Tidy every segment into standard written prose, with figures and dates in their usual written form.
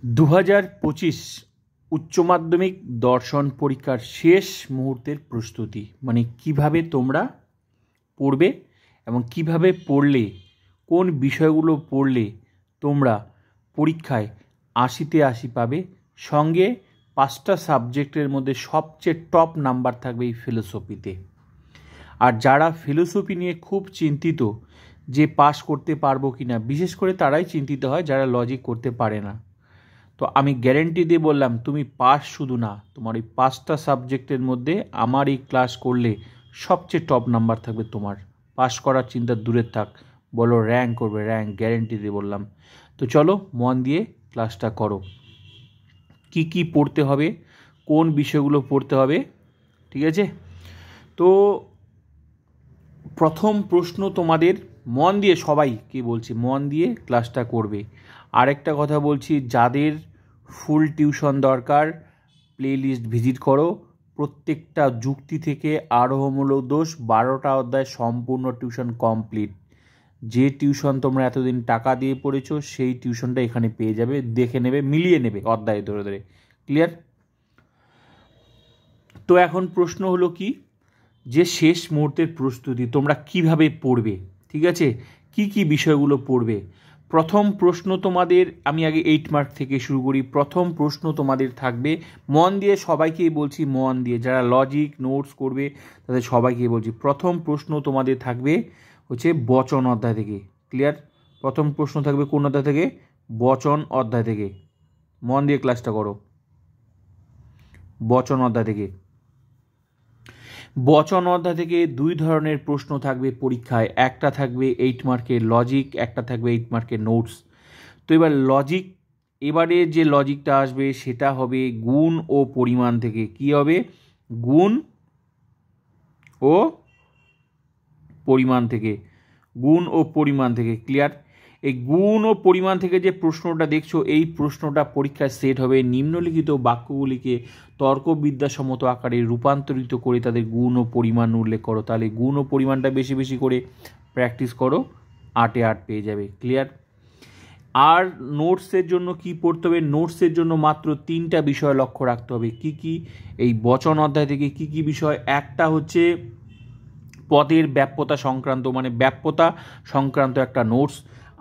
2025 উচ্চ মাধ্যমিক দর্শন পরীক্ষার শেষ মুহূর্তের প্রস্তুতি, মানে কিভাবে তোমরা পড়বে এবং কিভাবে পড়লে, কোন বিষয়গুলো পড়লে তোমরা পরীক্ষায় 80তে 80 পাবে, সঙ্গে 5টা সাবজেক্টের মধ্যে সবচেয়ে টপ নাম্বার থাকবে এই ফিলোসফিতে। আর যারা ফিলোসফি নিয়ে খুব চিন্তিত যে পাস করতে পারবো কি না, বিশেষ করে তারাই চিন্তিত হয় যারা লজিক করতে পারে না। তো আমি গ্যারেন্টি দিয়ে বললাম, তুমি পাস শুধু না, তোমার এই 5টা সাবজেক্টের মধ্যে আমার এই ক্লাস করলে সবচেয়ে টপ নাম্বার থাকবে তোমার। পাস করার চিন্তা দূরে থাক, বলো র্যাঙ্ক করবে, র্যাঙ্ক গ্যারেন্টি দিয়ে বললাম। তো চলো মন দিয়ে ক্লাসটা করো। কি কি পড়তে হবে, কোন বিষয়গুলো পড়তে হবে, ঠিক আছে? তো প্রথম প্রশ্ন তোমাদের মন দিয়ে, সবাইকে বলছি মন দিয়ে ক্লাসটা করবে। আরেকটা কথা বলছি, যাদের ফুল টিউশন দরকার প্লেলিস্ট ভিজিট করো। প্রত্যেকটা যুক্তি থেকে আরোহমূলক দোষ 12টা অধ্যায় সম্পূর্ণ টিউশন কমপ্লিট। যে টিউশন তোমরা এতদিন টাকা দিয়ে পড়েছো সেই টিউশনটা এখানে পেয়ে যাবে, দেখে নেবে, মিলিয়ে নেবে অধ্যায় ধরে ধরে। ক্লিয়ার? তো এখন প্রশ্ন হলো কি, যে শেষ মুহূর্তের প্রস্তুতি তোমরা কিভাবে পড়বে, ঠিক আছে? কি কি বিষয়গুলো পড়বে। প্রথম প্রশ্ন তোমাদের, আমি আগে 8 মার্ক থেকে শুরু করি। প্রথম প্রশ্ন তোমাদের থাকবে, মন দিয়ে সবাইকেই বলছি, মন দিয়ে যারা লজিক নোটস করবে তাদের সবাইকেই বলছি, প্রথম প্রশ্ন তোমাদের থাকবে হচ্ছে বচন অধ্যায় থেকে। ক্লিয়ার? প্রথম প্রশ্ন থাকবে কোন অধ্যায় থেকে? বচন অধ্যায় থেকে। মন দিয়ে ক্লাসটা করো, বচন অধ্যায় থেকে। বচন অধ্যায় থেকে 2 ধরনের প্রশ্ন থাকবে পরীক্ষায়, একটা থাকবে 8 মার্কের লজিক, একটা থাকবে 8 মার্কের নোটস। তো এবার লজিক, এবারে যে লজিকটা আসবে সেটা হবে গুণ ও পরিমাণ থেকে। কি হবে? গুণ ও পরিমাণ থেকে, গুণ ও পরিমাণ থেকে। ক্লিয়ার? এই গুণ ও পরিমাণ থেকে যে প্রশ্নটা দেখছো, এই প্রশ্নটা পরীক্ষায় সেট হবে নিম্নলিখিত বাক্যগুলিকে তর্কবিদ্যাসম্মত আকারে রূপান্তরিত করে তাদের গুণ ও পরিমাণ উল্লেখ করো। তাহলে গুণ ও পরিমাণটা বেশি বেশি করে প্র্যাকটিস করো, 8-এ 8 পেয়ে যাবে। ক্লিয়ার? আর নোটসের জন্য কি পড়তে হবে? নোটসের জন্য মাত্র 3টা বিষয় লক্ষ্য রাখতে হবে। কি কি? এই বচন অধ্যায় থেকে কি কি বিষয়? একটা হচ্ছে পদের ব্যাপ্যতা সংক্রান্ত, মানে ব্যাপ্যতা সংক্রান্ত একটা নোটস।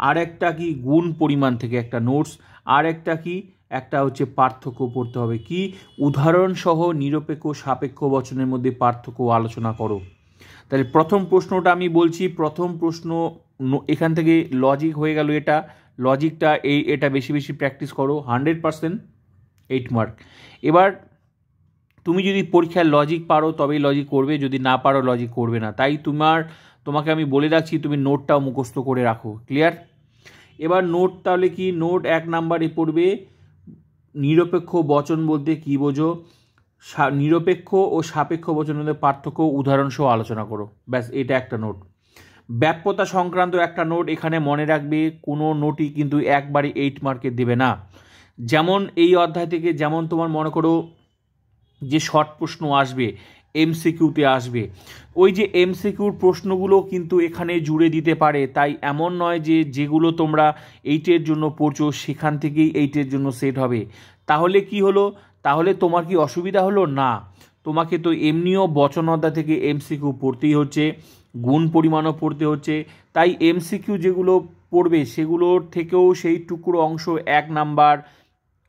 আর একটা কি? গুণ পরিমাণ থেকে একটা নোটস। আর একটা কি? একটা হচ্ছে পার্থক্য পড়তে হবে। কি? উদাহরণসহ নিরপেক্ষ সাপেক্ষ বচনের মধ্যে পার্থক্য আলোচনা করো। তাহলে প্রথম প্রশ্নটা আমি বলছি, প্রথম প্রশ্ন এখান থেকে লজিক হয়ে গেল। এটা লজিকটা এটা বেশি বেশি প্র্যাকটিস করো, 100% 8 মার্ক। এবার তুমি যদি পরীক্ষায় লজিক পারো তবেই লজিক করবে, যদি না পারো লজিক করবে না। তাই তোমাকে আমি বলে রাখছি, তুমি নোটটাও মুখস্থ করে রাখো। ক্লিয়ার? এবার নোট তাহলে কি? নোট 1 নাম্বারে পড়বে নিরপেক্ষ বচন বলতে কি বোঝো, নিরপেক্ষ ও সাপেক্ষ বচনের মধ্যে পার্থক্য উদাহরণসহ আলোচনা করো। ব্যাস, এটা একটা নোট। ব্যাপ্যতা সংক্রান্ত একটা নোট এখানে মনে রাখবে, কোনো নোটই কিন্তু একবারে 8 মার্কে দেবে না। যেমন এই অধ্যায় থেকে, যেমন তোমার মনে করো যে শর্ট প্রশ্ন আসবে, এমসিকিউতে আসবে, ওই যে এমসিকিউর প্রশ্নগুলো কিন্তু এখানে জুড়ে দিতে পারে। তাই এমন নয় যে যেগুলো তোমরা 8-এর জন্য পড়ছো সেখান থেকেই 8-এর জন্য সেট হবে। তাহলে কি হলো? তাহলে তোমার কি অসুবিধা হলো? না, তোমাকে তো এমনিও বচন অধ্যায় থেকে এমসিকিউ পড়তেই হচ্ছে, গুণ পরিমাণও পড়তে হচ্ছে। তাই এমসিকিউ যেগুলো পড়বে সেগুলোর থেকেও সেই টুকরো অংশ 1 নাম্বার,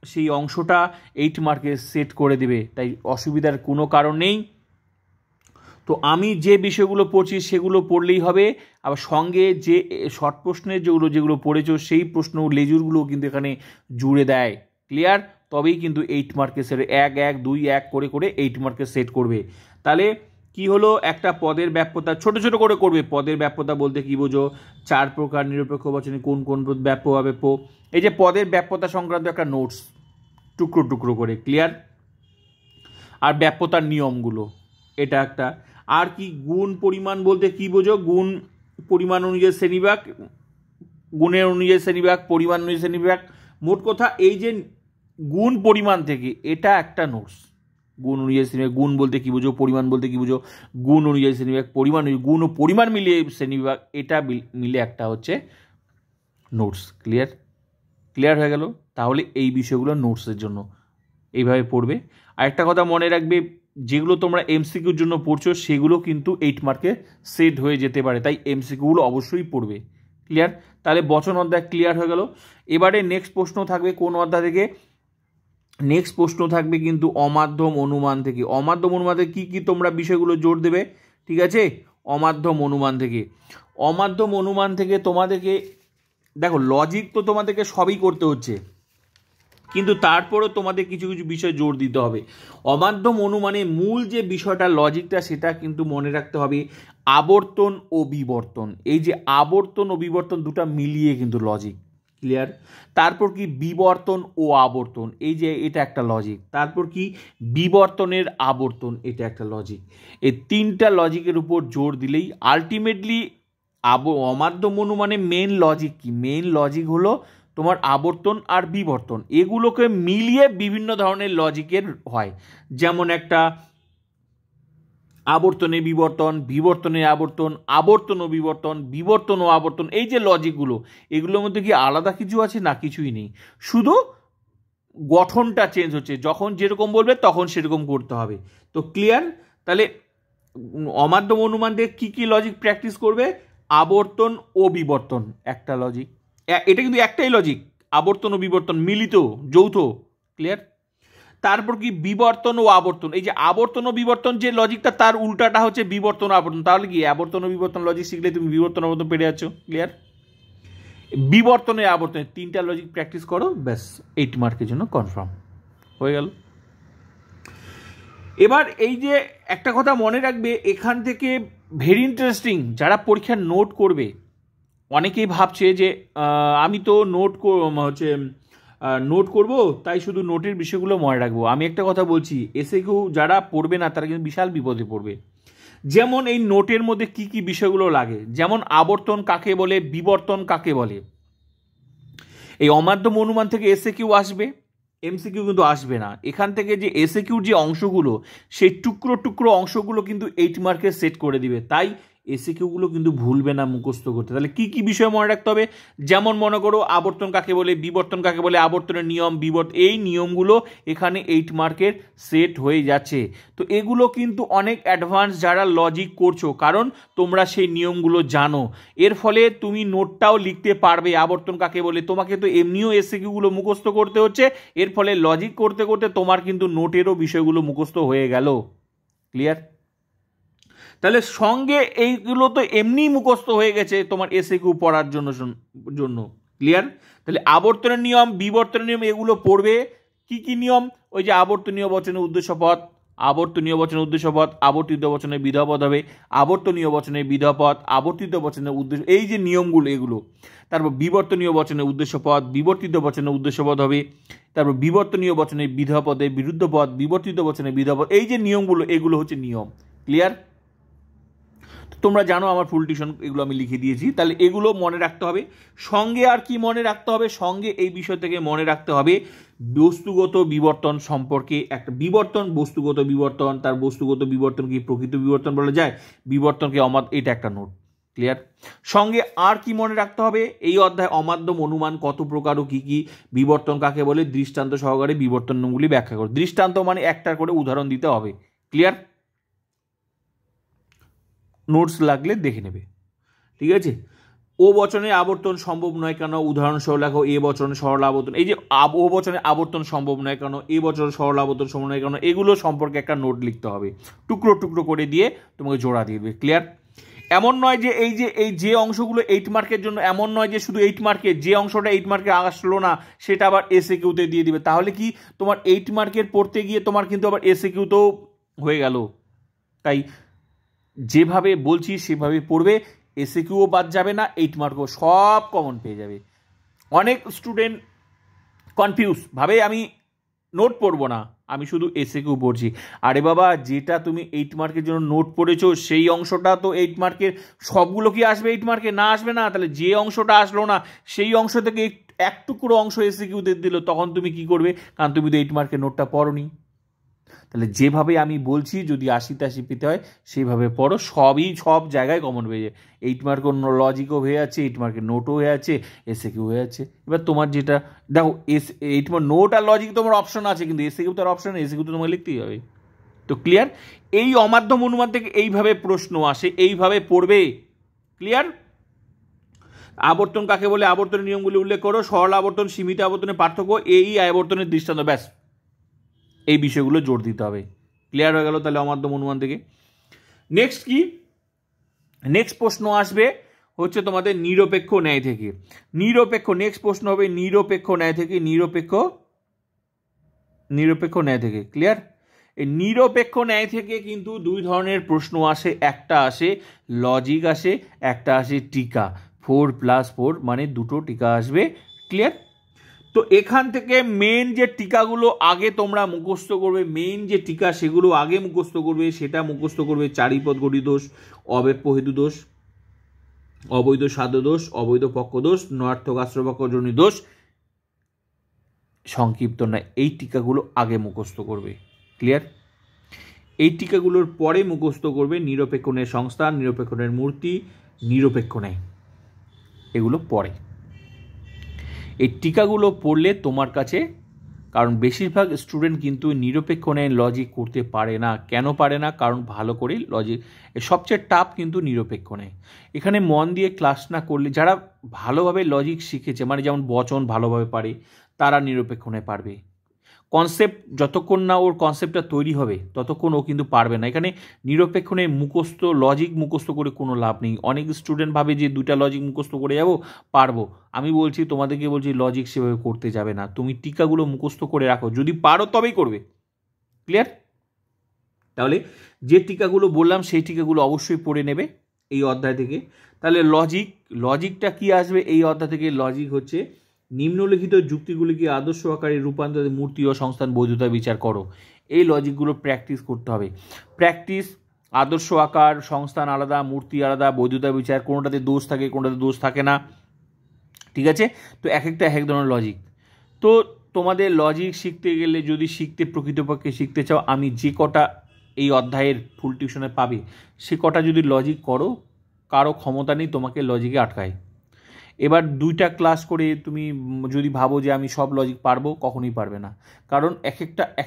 সেই অংশটা 8 মার্কে সেট করে দেবে। তাই অসুবিধার কোনো কারণ নেই। তো আমি যে বিষয়গুলো পড়ছি সেগুলো পড়লেই হবে। আবার সঙ্গে যে শর্ট প্রশ্নের যেগুলো পড়েছো সেই প্রশ্ন লেজুরগুলো কিন্তু এখানে জুড়ে দেয়। ক্লিয়ার? তবেই কিন্তু 8 মার্কে সেট, 1 1 2 1 করে করে 8 মার্কে সেট করবে। তাহলে কি হলো? একটা পদের ব্যাপ্যতা ছোট ছোট করে করবে। পদের ব্যাপ্যতা বলতে কি বোঝো? 4 প্রকার নিরপেক্ষ বচনে কোন কোন ব্যাপ্য হবে। এই যে পদের ব্যাপ্যতা সংক্রান্ত একটা নোটস টুকরো টুকরো করে। ক্লিয়ার? আর ব্যাপ্যতার নিয়মগুলো, এটা একটা। আর কি? গুণ পরিমাণ বলতে কি বোঝো? গুণ পরিমাণ অনুযায়ী শ্রেণীবিভাগ, গুণের অনুযায়ী শ্রেণীবিভাগ, পরিমাণ অনুযায়ী শ্রেণীবিভাগ। মোট কথা এই যে গুণ পরিমাণ থেকে, এটা একটা নোটস। গুণ অনুযায়ী শ্রেণীবিভাগ, গুণ বলতে কি বোঝো, পরিমাণ বলতে কি বোঝো, গুণ অনুযায়ী শ্রেণীবিভাগ, পরিমাণ, গুণ ও পরিমাণ মিলিয়ে শ্রেণীবিভাগ, এটা মিলে একটা হচ্ছে নোটস। ক্লিয়ার? ক্লিয়ার হয়ে গেল? তাহলে এই বিষয়গুলো নোটসের জন্য এইভাবে পড়বে। আর একটা কথা মনে রাখবে, যেগুলো তোমরা এমসিকিউর জন্য পড়ছো সেগুলো কিন্তু 8 মার্কে সেট হয়ে যেতে পারে, তাই এমসিকিউগুলো অবশ্যই পড়বে। ক্লিয়ার? তাহলে বচন অধ্যায় ক্লিয়ার হয়ে গেল। এবারে নেক্সট প্রশ্ন থাকবে কোন অধ্যায় থেকে? নেক্সট প্রশ্ন থাকবে কিন্তু অমাধ্যম অনুমান থেকে। অমাধ্যম অনুমান থেকে কী কী তোমরা বিষয়গুলো জোর দেবে, ঠিক আছে? অমাধ্যম অনুমান থেকে, অমাধ্যম অনুমান থেকে তোমাদেরকে দেখো, লজিক তো তোমাদেরকে সবই করতে হচ্ছে, কিন্তু তারপরেও তোমাদের কিছু কিছু বিষয় জোর দিতে হবে। অমাধ্যম অনুমানে মূল যে বিষয়টা লজিকটা, সেটা কিন্তু মনে রাখতে হবে আবর্তন ও বিবর্তন। এই যে আবর্তন ও বিবর্তন দুটা মিলিয়ে কিন্তু লজিক। ক্লিয়ার? তারপর কি বিবর্তন ও আবর্তন, এই যে এটা একটা লজিক। তারপর কি বিবর্তনের আবর্তন, এটা একটা লজিক। এই তিনটা লজিকের উপর জোর দিলেই আলটিমেটলি অমাধ্যম অনুমানে মেন লজিক কি? মেন লজিক হলো তোমার আবর্তন আর বিবর্তন, এগুলোকে মিলিয়ে বিভিন্ন ধরনের লজিকের হয়। যেমন একটা আবর্তনে বিবর্তন, বিবর্তনে আবর্তন, আবর্তন ও বিবর্তন, বিবর্তন ও আবর্তন, এই যে লজিকগুলো, এগুলোর মধ্যে কি আলাদা কিছু আছে? না, কিছুই নেই, শুধু গঠনটা চেঞ্জ হচ্ছে, যখন যেরকম বলবে তখন সেরকম করতে হবে। তো ক্লিয়ার? তাহলে অমাধ্যম অনুমান দিয়ে কী কী লজিক প্র্যাকটিস করবে? আবর্তন ও বিবর্তন একটা লজিক, এটা কিন্তু একটাই লজিক, আবর্তন ও বিবর্তন মিলিত, যৌথ। ক্লিয়ার? তারপর কি বিবর্তন ও আবর্তন, এই যে আবর্তন ও বিবর্তন যে লজিকটা, তার উল্টাটা হচ্ছে বিবর্তন ও আবর্তন। তাহলে কি আবর্তন ও বিবর্তন লজিক শিখলে তুমি বিবর্তন আবর্তন পেরে যাচ্ছ। ক্লিয়ার? বিবর্তনে আবর্তনে তিনটা লজিক প্র্যাকটিস করো, ব্যাস 8 মার্কের জন্য কনফার্ম হয়ে গেল। এবার এই যে একটা কথা মনে রাখবে, এখান থেকে ভেরি ইন্টারেস্টিং, যারা পরীক্ষার নোট করবে, অনেকেই ভাবছে যে আমি তো নোট করব, তাই শুধু নোটের বিষয়গুলো মনে রাখবো। আমি একটা কথা বলছি, এসএকিউ যারা পড়বে না তারা কিন্তু বিশাল বিপদে পড়বে। যেমন এই নোটের মধ্যে কি কি বিষয়গুলো লাগে, যেমন আবর্তন কাকে বলে, বিবর্তন কাকে বলে, এই অমাধ্যম অনুমান থেকে এসএকিউ আসবে, এমসিকিউ কিন্তু আসবে না। এখান থেকে যে এসএকিউর যে অংশগুলো, সেই টুকরো টুকরো অংশগুলো কিন্তু 8 মার্কে সেট করে দিবে, তাই এসিকিউগুলো কিন্তু ভুলবে না মুখস্থ করতে। তাহলে কি কি বিষয় মনে রাখতে হবে? যেমন মনে করো আবর্তন কাকে বলে, বিবর্তন কাকে বলে, আবর্তনের নিয়ম, এই নিয়মগুলো এখানে 8 মার্কের সেট হয়ে যাচ্ছে। তো এগুলো কিন্তু অনেক অ্যাডভান্স যারা লজিক করছো, কারণ তোমরা সেই নিয়মগুলো জানো। এর ফলে তুমি নোটটাও লিখতে পারবে। আবর্তন কাকে বলে, তোমাকে তো এমনিও এসিকিউগুলো মুখস্থ করতে হচ্ছে, এর ফলে লজিক করতে করতে তোমার কিন্তু নোটেরও বিষয়গুলো মুখস্থ হয়ে গেল। ক্লিয়ার? তাহলে সঙ্গে এইগুলো তো এমনি মুখস্থ হয়ে গেছে তোমার এসএকিউ পড়ার জন্য। ক্লিয়ার? তাহলে আবর্তনের নিয়ম, বিবর্তনের নিয়ম এগুলো পড়বে। কি কি নিয়ম? ওই যে আবর্তনীয় বচনের উদ্দেশ্যপদ, আবর্তনীয় বচনের উদ্দেশ্যপদ, আবর্তিত বচনের বিধপদ হবে, আবর্তনীয় বচনের বিধপদ, আবর্তিত বচনের উদ্দেশ্য, এই যে নিয়মগুলো এগুলো। তারপর বিবর্তনীয় বচনের উদ্দেশ্যপদ, বিবর্তিত বচনের উদ্দেশ্যপদ হবে, তারপর বিবর্তনীয় বচনের বিধপদে বিরুদ্ধ পদ, বিবর্তিত বচনের বিধপদ, এই যে নিয়মগুলো, এগুলো হচ্ছে নিয়ম। ক্লিয়ার? তোমরা জানো আমার ফুল টিউশন এগুলো আমি লিখে দিয়েছি। তাহলে এগুলো মনে রাখতে হবে। সঙ্গে আর কি মনে রাখতে হবে? সঙ্গে এই বিষয় থেকে মনে রাখতে হবে বস্তুগত বিবর্তন সম্পর্কে একটা বিবর্তন, বস্তুগত বিবর্তন, তার বস্তুগত বিবর্তন কি প্রকৃত বিবর্তন বলা যায়, বিবর্তনকে এটা একটা নোট। ক্লিয়ার? সঙ্গে আর কি মনে রাখতে হবে? এই অধ্যায় অমাধ্যম অনুমান কত প্রকার ও কি কি, বিবর্তন কাকে বলে, দৃষ্টান্ত সহকারে বিবর্তনগুলি ব্যাখ্যা করো। দৃষ্টান্ত মানে একটা করে উদাহরণ দিতে হবে। ক্লিয়ার? নোটস লাগলে দেখে নেবে। ঠিক আছে? ও বচনে আবর্তন সম্ভব নয় কেন, উদাহরণ সহ লেখো। এ বচনে সরল আবর্তন, এই যে ও বচনে আবর্তন সম্ভব নয় কেন, এ বচনে সরল আবর্তন সম্ভব নয় কেন, এগুলো সম্পর্কে একটা নোট লিখতে হবে। টুকরো টুকরো করে দিয়ে তোমাকে জোড়া দিয়ে দেবে। ক্লিয়ার? এমন নয় যে যে অংশগুলো 8 মার্কের জন্য, এমন নয় যে শুধু 8 মার্কের, যে অংশটা 8 মার্কে আসলো না সেটা আবার এসএকিউতে দিয়ে দিবে। তাহলে কি তোমার 8 মার্কের পড়তে গিয়ে তোমার কিন্তু আবার এসএকিউতেও হয়ে গেল। তাই যেভাবে বলছি সেভাবে পড়বে, এসএকিউও বাদ যাবে না, 8 মার্কও সব কমন পেয়ে যাবে। অনেক স্টুডেন্ট কনফিউজ ভাবে আমি নোট পড়বো না, আমি শুধু এসএকিউ পড়ছি। আরে বাবা, যেটা তুমি 8 মার্কের জন্য নোট পড়েছো সেই অংশটা তো 8 মার্কের, সবগুলো কি আসবে 8 মার্কে? না, আসবে না। তাহলে যে অংশটা আসলো না সেই অংশ থেকে এক টুকরো অংশ এসএকিউতে দিল, তখন তুমি কি করবে? কারণ তুমি তো 8 মার্কের নোটটা পড়োনি। তাহলে যেভাবে আমি বলছি যদি 80-80 পেতে হয় সেইভাবে পড়ো, সব জায়গায় কমন পেয়ে যায়। 8 মার্কের লজিকও হয়ে যাচ্ছে, 8 মার্কের নোটও হয়ে যাচ্ছে, এসে কিউ হয়ে যাচ্ছে। এবার তোমার যেটা দেখো 8 মার্ক নোট আর লজিক তোমার অপশন আছে, কিন্তু এসে কিউ তার অপশন, এসে কিউ তো তোমাকে লিখতেই হবে। তো ক্লিয়ার? এই অমাধ্যম অনুমান থেকে এইভাবে প্রশ্ন আসে, এইভাবে পড়বে। ক্লিয়ার? আবর্তন কাকে বলে, আবর্তনের নিয়মগুলি উল্লেখ করো, সরল আবর্তন সীমিত আবর্তনের পার্থক্য, এই আবর্তনের দৃষ্টান্ত, ব্যাস এই বিষয়গুলো জোর দিতে হবে। ক্লিয়ার হয়ে গেল তাহলে অমাধ্যম অনুমান থেকে। নেক্সট কি, নেক্সট প্রশ্ন আসবে হচ্ছে তোমাদের নিরপেক্ষ ন্যায় থেকে। নিরপেক্ষ নেক্সট প্রশ্ন হবে নিরপেক্ষ ন্যায় থেকে, নিরপেক্ষ ন্যায় থেকে। ক্লিয়ার? এই নিরপেক্ষ ন্যায় থেকে কিন্তু দুই ধরনের প্রশ্ন আসে, একটা আসে লজিক আসে, একটা আসে টিকা। 4+4 মানে দুটো টিকা আসবে। ক্লিয়ার? তো এখান থেকে মেন যে টিকাগুলো আগে তোমরা মুখস্থ করবে, মেন যে টিকা সেগুলো আগে মুখস্থ করবে। সেটা মুখস্থ করবে চারিপদ গতি দোষ, অব্যপ্য হেতু দোষ, অবৈধ সাধ্য দোষ, অবৈধ পক্ষ দোষ, নয়ার্থক আশ্রয়পক্ষজনিত দোষ, সংক্ষিপ্ত নয়। এই টিকাগুলো আগে মুখস্থ করবে। ক্লিয়ার? এই টিকাগুলোর পরে মুখস্থ করবে নিরপেক্ষ ন্যায় সংস্থা, নিরপেক্ষ ন্যায়ের মূর্তি, নিরপেক্ষ ন্যায়, এগুলো পরে। এই টিকাগুলো পড়লে তোমার কাছে, কারণ বেশিরভাগ স্টুডেন্ট কিন্তু নিরপেক্ষ ন্যায় লজিক করতে পারে না। কেন পারে না? কারণ ভালো করে লজিক, সবচেয়ে টাফ কিন্তু নিরপেক্ষ ন্যায়। এখানে মন দিয়ে ক্লাস না করলে, যারা ভালোভাবে লজিক শিখেছে, মানে যেমন বচন ভালোভাবে পারে, তারা নিরপেক্ষ ন্যায় পারবে। কনসেপ্ট যতক্ষণ না ওর কনসেপ্টটা তৈরি হবে ততক্ষণ ও কিন্তু পারবে না। এখানে নিরপেক্ষ ন্যায় মুখস্থ লজিক মুখস্থ করে কোনো লাভ নেই। অনেক স্টুডেন্ট ভাবে যে দুটা লজিক মুখস্থ করে যাব, পারবো। আমি বলছি তোমাদেরকে, বলছি লজিক সেভাবে করতে যাবে না। তুমি টিকাগুলো মুখস্থ করে রাখো, যদি পারো তবেই করবে। ক্লিয়ার? তাহলে যে টিকাগুলো বললাম সেই টিকাগুলো অবশ্যই পড়ে নেবে এই অধ্যায় থেকে। তাহলে লজিকটা কি আসবে এই অধ্যায় থেকে? লজিক হচ্ছে নিম্নলিখিত যুক্তিগুলিকে আদর্শ আকারে রূপান্তরে মূর্তি ও সংস্থান বৈধতা বিচার করো। এই লজিকগুলো প্র্যাকটিস করতে হবে। প্র্যাকটিস, আদর্শ আকার, সংস্থান আলাদা, মূর্তি আলাদা, বৈধতা বিচার, কোনোটাতে দোষ থাকে কোনোটাতে দোষ থাকে না। ঠিক আছে? তো এক একটা এক ধরনের লজিক। তো তোমাদের লজিক শিখতে গেলে, যদি প্রকৃতপক্ষে শিখতে চাও, আমি যে কটা এই অধ্যায়ের ফুল টিউশনে পাবে সে কটা যদি লজিক করো, কারো ক্ষমতা নেই তোমাকে লজিকে আটকায়। এবার 2টা ক্লাস করে তুমি যদি ভাবো যে আমি সব লজিক পারবো, কখনোই পারবে না। কারণ এক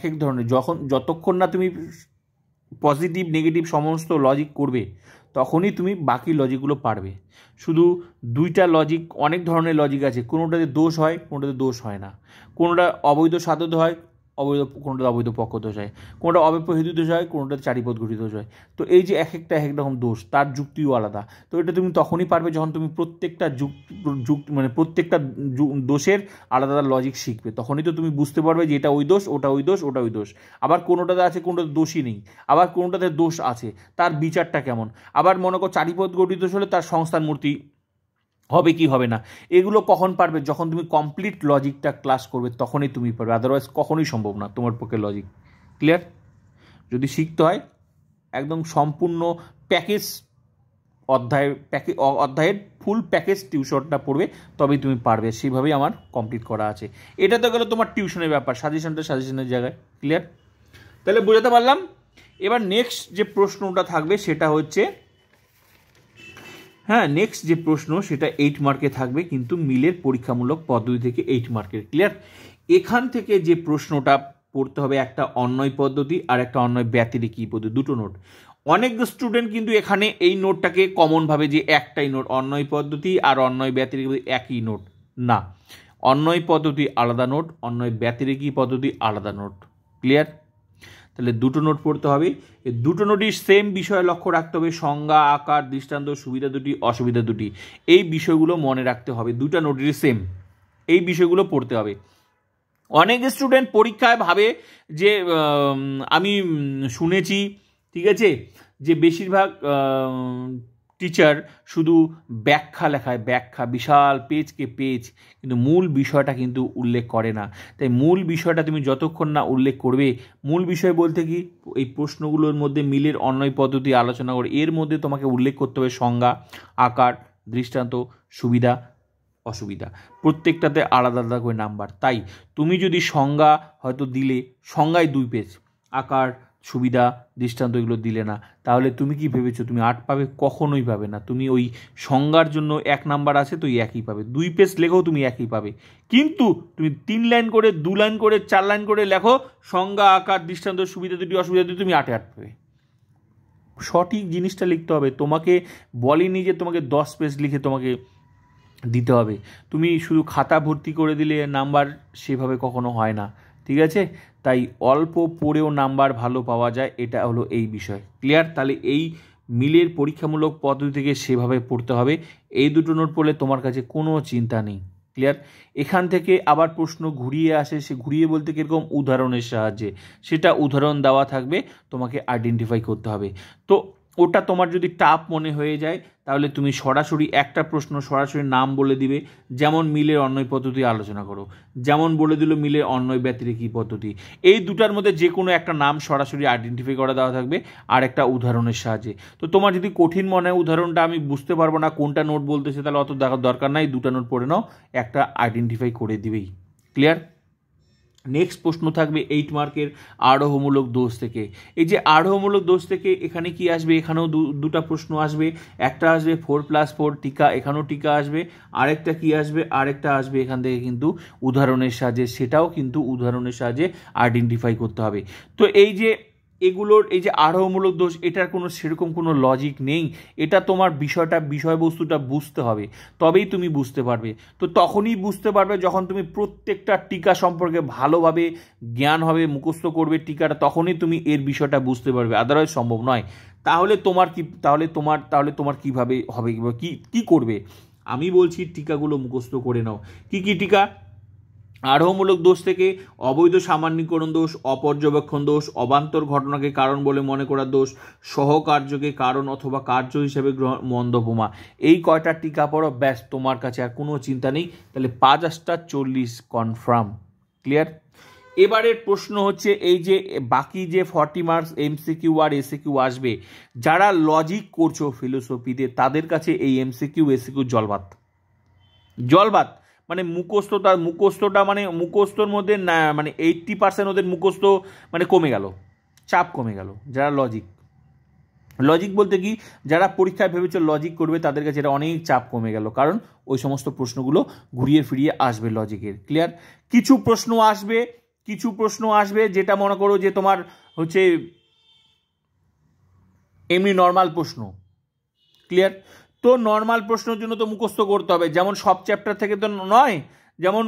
এক ধরনের, যতক্ষণ না তুমি পজিটিভ নেগেটিভ সমস্ত লজিক করবে তখনই তুমি বাকি লজিকগুলো পারবে। শুধু 2টা লজিক, অনেক ধরনের লজিক আছে, কোনোটাতে দোষ হয় কোনোটাতে দোষ হয় না, কোনোটা অবৈধ সাধ্য হয়, কোনোটাতে অবৈধ পক্ষ দোষ হয়, কোনোটা অব্যপ্য হেতু দোষ হয়, কোনোটাতে চারিপদ গতি দোষ হয়। তো এই যে এক একটা এক রকম দোষ, তার যুক্তিও আলাদা। তো এটা তুমি তখনই পারবে যখন তুমি প্রত্যেকটা মানে প্রত্যেকটা দোষের আলাদা আলাদা লজিক শিখবে। তখনই তো তুমি বুঝতে পারবে যে এটা ওই দোষ, ওটা ওই দোষ, ওটা ওই দোষ। আবার কোনোটাতে আছে কোনোটাতে দোষই নেই, আবার কোনোটাতে দোষ আছে, তার বিচারটা কেমন। আবার মনে করো চারিপদ গতি দোষ হলে তার সংস্থান মূর্তি হবে কি হবে না। এগুলো কখন পারবে? যখন তুমি কমপ্লিট লজিকটা ক্লাস করবে তখনই তুমি পারবে, আদারওয়াইজ কখনোই সম্ভব না তোমার পক্ষে লজিক। ক্লিয়ার? যদি শিখতে হয় একদম সম্পূর্ণ প্যাকেজ অধ্যায়ের ফুল প্যাকেজ টিউশনটা পড়বে, তবেই তুমি পারবে। সেইভাবেই আমার কমপ্লিট করা আছে। এটা তো গেলো তোমার টিউশনের ব্যাপার, সাজেশনের জায়গায়। ক্লিয়ার? তাহলে বোঝাতে পারলাম। এবার নেক্সট যে প্রশ্নটা থাকবে সেটা হচ্ছে, নেক্সট যে প্রশ্ন সেটা 8 মার্কে থাকবে, কিন্তু মিলের পরীক্ষামূলক পদ্ধতি থেকে 8 মার্কের। ক্লিয়ার? এখান থেকে যে প্রশ্নটা পড়তে হবে, একটা অন্বয় পদ্ধতি আর একটা অন্বয় ব্যতিরেকি পদ্ধতি, দুটো নোট। অনেক স্টুডেন্ট কিন্তু এখানে এই নোটটাকে কমন ভাবে যে একটাই নোট, অন্বয় পদ্ধতি আর অন্বয় ব্যতিরেকি একই নোট। না, অন্বয় পদ্ধতি আলাদা নোট, অন্বয় ব্যতিরেকি পদ্ধতি আলাদা নোট। ক্লিয়ার? তাহলে দুটো নোট পড়তে হবে। এই দুটো নোটই সেম বিষয়ে লক্ষ্য রাখতে হবে, সংজ্ঞা, আকার, দৃষ্টান্ত, সুবিধা দুটি, অসুবিধা দুটি, এই বিষয়গুলো মনে রাখতে হবে। দুটো নোটেরই সেম, এই বিষয়গুলো পড়তে হবে। অনেক স্টুডেন্ট পরীক্ষায় ভাবে যে আমি শুনেছি, ঠিক আছে, যে বেশিরভাগ টিচার শুধু ব্যাখ্যা লেখায়, ব্যাখ্যা বিশাল পেজকে পেজ, কিন্তু মূল বিষয়টা কিন্তু উল্লেখ করে না। তাই মূল বিষয়টা তুমি যতক্ষণ না উল্লেখ করবে, মূল বিষয় বলতে কি, এই প্রশ্নগুলোর মধ্যে মিলের অন্বয় পদ্ধতি আলোচনা করে এর মধ্যে তোমাকে উল্লেখ করতে হবে সংজ্ঞা, আকার, দৃষ্টান্ত, সুবিধা, অসুবিধা, প্রত্যেকটাতে আলাদা আলাদা করে নাম্বার। তাই তুমি যদি সংজ্ঞা হয়তো দিলে, সংজ্ঞায় 2 পেজ, আকার, সুবিধা, দৃষ্টান্ত এগুলো দিলে না, তাহলে তুমি কি ভেবেছো তুমি 8 পাবে? কখনোই পাবে না। তুমি ওই সংজ্ঞার জন্য 1 নাম্বার আছে তো একই পাবে, 2 পেজ লেখো তুমি একই পাবে। কিন্তু তুমি 3 লাইন করে, 2 লাইন করে, 4 লাইন করে লেখো সংজ্ঞা, আকার, দৃষ্টান্ত, সুবিধা দুটি, অসুবিধা দুটি, তুমি 8 পাবে। সঠিক জিনিসটা লিখতে হবে। তোমাকে বলিনি যে তোমাকে 10 পেজ লিখে তোমাকে দিতে হবে। তুমি শুধু খাতা ভর্তি করে দিলে নাম্বার সেভাবে কখনো হয় না, ঠিক আছে? তাই অল্প পড়েও নাম্বার ভালো পাওয়া যায়, এটা হলো এই বিষয়। ক্লিয়ার? তাহলে এই মিলের পরীক্ষামূলক পদ্ধতি থেকে সেভাবে পড়তে হবে। এই দুটো নোট পড়লে তোমার কাছে কোনো চিন্তা নেই। ক্লিয়ার? এখান থেকে আবার প্রশ্ন ঘুরিয়ে আসে, সে ঘুরিয়ে বলতে কীরকম? উদাহরণের সাহায্যে। সেটা উদাহরণ দেওয়া থাকবে, তোমাকে আইডেন্টিফাই করতে হবে। তো ওটা তোমার যদি টাফ মনে হয়ে যায় তাহলে তুমি সরাসরি একটা প্রশ্ন সরাসরি নাম বলে দিবে, যেমন মিলের অন্বয় পদ্ধতি আলোচনা করো, যেমন বলে দিল মিলের অন্বয় ব্যতিরেকি পদ্ধতি। এই দুটার মধ্যে যে কোনো একটা নাম সরাসরি আইডেন্টিফাই করা দেওয়া থাকবে আর একটা উদাহরণের সাহায্যে। তো তোমার যদি কঠিন মনে হয় উদাহরণটা আমি বুঝতে পারবো না কোনটা নোট বলতেছে, তাহলে অত দেখার দরকার নাই, দুটা নোট পড়ে নাও, একটা আইডেন্টিফাই করে দিবেই। ক্লিয়ার? নেক্সট প্রশ্ন থাকবে 8 মার্কের আরোহমূলক দোষ থেকে। এই যে আরোহমূলক দোষ থেকে এখানে কি আসবে? এখানেও দুটা প্রশ্ন আসবে। একটা আসবে 4+4 টিকা, এখানেও টিকা আসবে। আরেকটা কি আসবে? আরেকটা আসবে এখান থেকে কিন্তু উদাহরণের সাহায্যে, সেটাও কিন্তু উদাহরণের সাহায্যে আইডেন্টিফাই করতে হবে। তো এই যে এগুলোর এই যে আরোহমূলক দোষ, এটার কোনো সেরকম কোনো লজিক নেই। এটা তোমার বিষয়বস্তুটা বুঝতে হবে, তবেই তুমি বুঝতে পারবে। তো তখনই বুঝতে পারবে যখন তুমি প্রত্যেকটা টিকা সম্পর্কে ভালোভাবে জ্ঞান হবে, মুখস্থ করবে টিকাটা, তখনই তুমি এর বিষয়টা বুঝতে পারবে, আদারওয়াইজ সম্ভব নয়। তাহলে তোমার কিভাবে হবে, কি করবে? আমি বলছি টিকাগুলো মুখস্থ করে নাও। কি কি টিকা? আরোহমূলক দোষ থেকে অবৈধ সামান্যীকরণ দোষ, অপর্যবেক্ষণ দোষ, অবান্তর ঘটনাকে কারণ বলে মনে করার দোষ, সহকার্যকে কারণ অথবা কার্য হিসেবে গ্রহণ, মন্দোপমা। এই কয়টা টিকা পড়ো, ব্যাস, তোমার কাছে আর কোনো চিন্তা নেই। তাহলে 5×40 কনফার্ম। ক্লিয়ার? এবারের প্রশ্ন হচ্ছে এই যে বাকি যে 40 মার্কস এমসিকিউ আর এসিকিউ আসবে, যারা লজিক করছো ফিলোসফিতে তাদের কাছে এই এমসিকিউ এসিকিউ জলবাত। মানে মুখস্থটা মানে মুখস্থর মধ্যে না, মানে 80% ওদের মুখস্থ মানে কমে গেল, চাপ কমে গেল। যারা লজিক বলতে কি, যারা পরীক্ষায় ভেবেছে লজিক করবে তাদের কাছে এটা অনেক চাপ কমে গেল, কারণ ওই সমস্ত প্রশ্নগুলো ঘুরিয়ে ফিরিয়ে আসবে লজিকের। ক্লিয়ার? কিছু প্রশ্ন আসবে যেটা মনে করো যে তোমার হচ্ছে এমনি নর্মাল প্রশ্ন। ক্লিয়ার? তো নর্মাল প্রশ্নের জন্য তো মুখস্থ করতে হবে, যেমন সব চ্যাপ্টার থেকে তো নয়, যেমন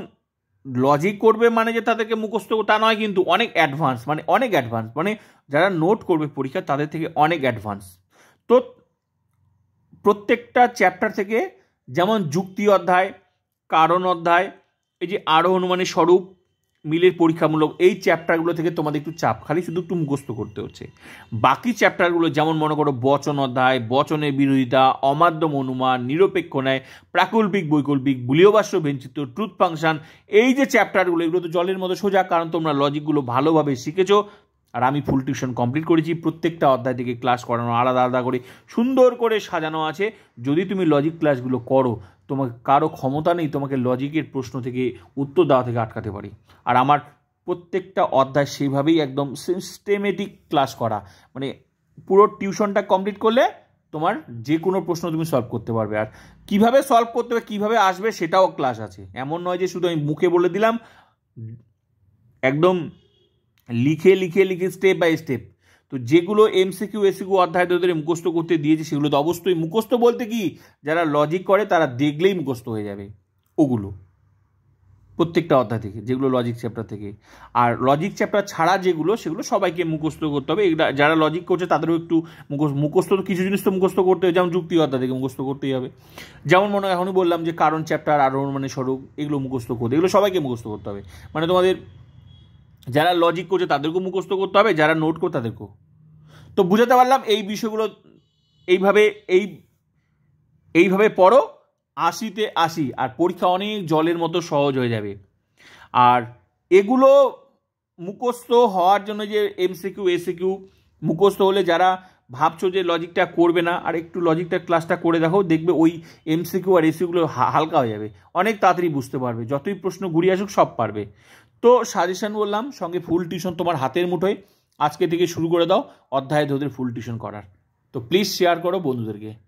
লজিক করবে মানে যে তাদেরকে মুখস্থ তা নয়, কিন্তু অনেক অ্যাডভান্স, মানে যারা নোট করবে পরীক্ষা তাদের থেকে অনেক অ্যাডভান্স। তো প্রত্যেকটা চ্যাপ্টার থেকে, যেমন যুক্তি অধ্যায়, কারণ অধ্যায়, এই যে আরো অনুমানের স্বরূপ, মিলের পরীক্ষামূলক, এই চ্যাপ্টারগুলো থেকে তোমাদের একটু চাপ, খালি শুধু একটু মুখস্থ করতে হচ্ছে। বাকি চ্যাপ্টারগুলো যেমন মনে করো বচন অধ্যায়, বচনের বিরোধিতা, অমাধ্যম অনুমান, নিরপেক্ষ ন্যায়, প্রাকল্পিক বৈকল্পিক, বুলীয় বাষ্য বেঞ্চিত, ট্রুথ ফাংশন, এই যে চ্যাপ্টারগুলো, এগুলো তো জলের মতো সোজা, কারণ তোমরা লজিকগুলো ভালোভাবে শিখেছো। আর আমি ফুল টিউশন কমপ্লিট করেছি, প্রত্যেকটা অধ্যায় থেকে ক্লাস করানো আলাদা আলাদা করে সুন্দর করে সাজানো আছে। যদি তুমি লজিক ক্লাসগুলো করো, তোমাকে কারো ক্ষমতা নেই তোমাকে লজিকের প্রশ্ন থেকে উত্তর দেওয়া থেকে আটকাতে পারি। আর আমার প্রত্যেকটা অধ্যায় সেইভাবেই একদম সিস্টেমেটিক ক্লাস করা, মানে পুরো টিউশনটা কমপ্লিট করলে তোমার যে কোনো প্রশ্ন তুমি সলভ করতে পারবে। আর কিভাবে সলভ করতে হবে, কীভাবে আসবে, সেটাও ক্লাস আছে। এমন নয় যে শুধু আমি মুখে বলে দিলাম, একদম লিখে স্টেপ বাই স্টেপ। তো যেগুলো এমসিকিউ এসিকিউ অধ্যায় তোদের মুখস্থ করতে দিয়েছে, সেগুলো তো অবশ্যই মুখস্থ বলতে কি, যারা লজিক করে তারা দেখলেই মুখস্থ হয়ে যাবে ওগুলো, প্রত্যেকটা অধ্যায় থেকে, যেগুলো লজিক চ্যাপ্টার থেকে। আর লজিক চ্যাপ্টার ছাড়া যেগুলো, সেগুলো সবাইকে মুখস্থ করতে হবে। যারা লজিক করছে তাদেরও একটু মুখস্থ তো কিছু জিনিস তো মুখস্থ করতে হবে, যেমন যুক্তি অধ্যায় থেকে মুখস্থ করতেই হবে। যেমন মনে এখনই বললাম যে কারণ চ্যাপ্টার, আরো মানে স্বরূপ, এগুলো মুখস্থ করতে, এগুলো সবাইকে মুখস্থ করতে হবে। মানে তোমাদের যারা লজিক করছে তাদেরকেও মুখস্থ করতে হবে, যারা নোট করছে তাদেরকেও। তো বুঝাতে পারলাম এই বিষয়গুলো এইভাবে পড়ো, 80তে 80, আর পরীক্ষা অনেক জলের মতো সহজ হয়ে যাবে। আর এগুলো মুখস্থ হওয়ার জন্য যে এমসিকিউ এসিকিউ মুখস্থ হলে, যারা ভাবছো যে লজিকটা করবে না, আর একটু লজিকটা ক্লাসটা করে দেখো, দেখবে ওই এমসিকিউ আর এসিকিউগুলো হালকা হয়ে যাবে, অনেক তাড়াতাড়ি বুঝতে পারবে, যতই প্রশ্ন ঘুরিয়ে আসুক সব পারবে। তো সাজেশন বললাম, সঙ্গে ফুল টিউশন তোমার হাতের মুঠোয়। আজকে থেকে শুরু করে দাও অধ্যায় ধরে ফুল টিউশন করার। তো প্লিজ শেয়ার করো বন্ধুদেরকে।